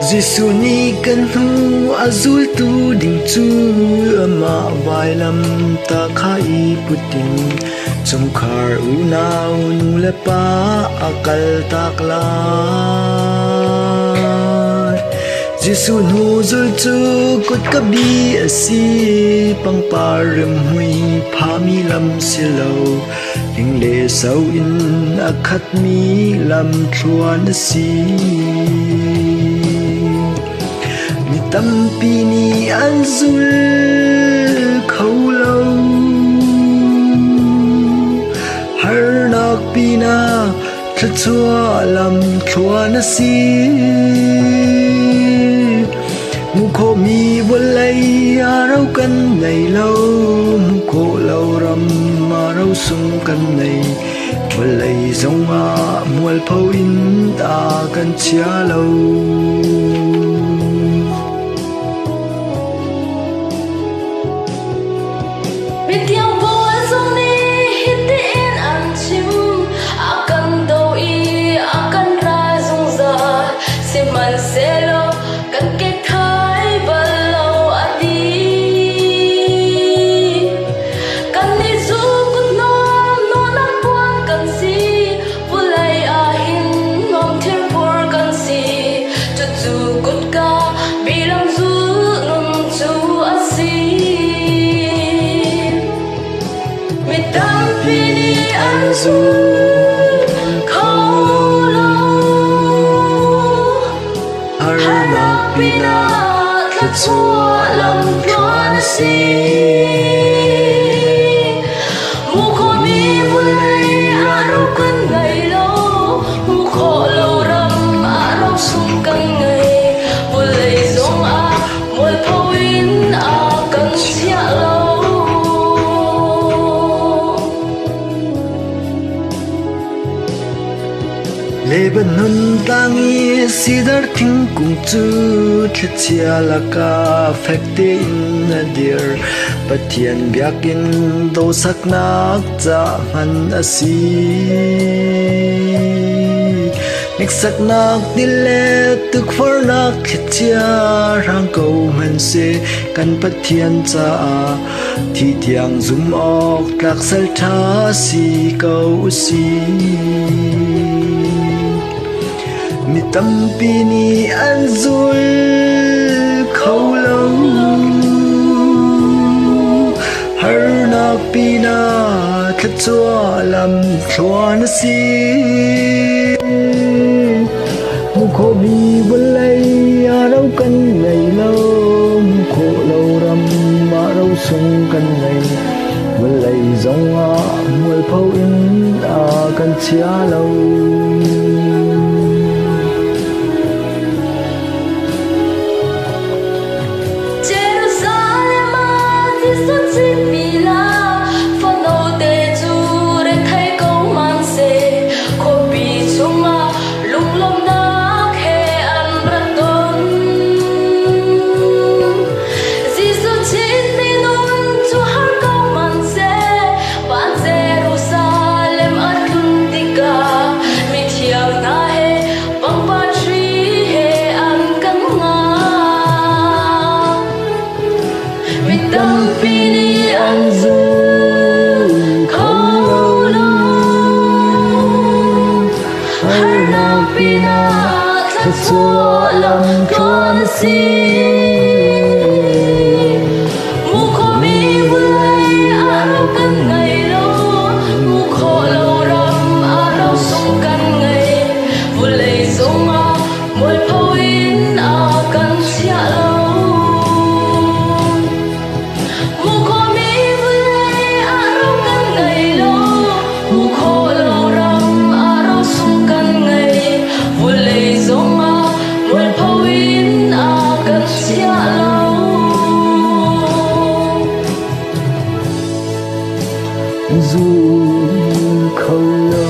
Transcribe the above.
Giêsu ni kan hu azul tu ding chu ama vai lam ta khai putin chung khar u nau nu le pa akal tak la Giêsu nu zul chu kut ka bi asi pang parim hui pha mi lam silo hing le sau in akhat mi lam thuan si mi tam pi ni an zul khâu lâu har nak pi na thla chua lam thuan si mu kho mi bol lai a rau kan nei lo mu kho lo ram ma rau sung kan nei bol lai zong a mual phau in ta kan chia lo chua lam thuan si mu kho mi vun lai a ro kan ngai lo mu kho lo ram a ro sum kan ngai vun lai zong a mol phau in a kan sia lo Lebanon tangi sidar thing kung chu thchia laka fakte in a dear pathian biakin do saknak cha han asi nik saknak dile tuk fornak thchia rang ko man se kan pathian cha thi tiang zum ok tlak sal tha si ko si mi tam pi ni an zul khâu lâu har nak pi na thla chua lam thuan si mu kho bi bul lai a rau kan nei lo mu kho lo ram ma rau sung kan nei bul lai zong a mual phau in a kan chia lo chua lam thuan si mu kho mi vun lai a ro kan ngai lo mu kho lo ram a ro sung kan ngai vun lai zong a mol phau in a kan sia lo mu kho mi vun lai a ro kan ngai lo mu kho lo ram a ro sung kan ngai vun lai zong a mol phau in a kan sia lo du khâu lo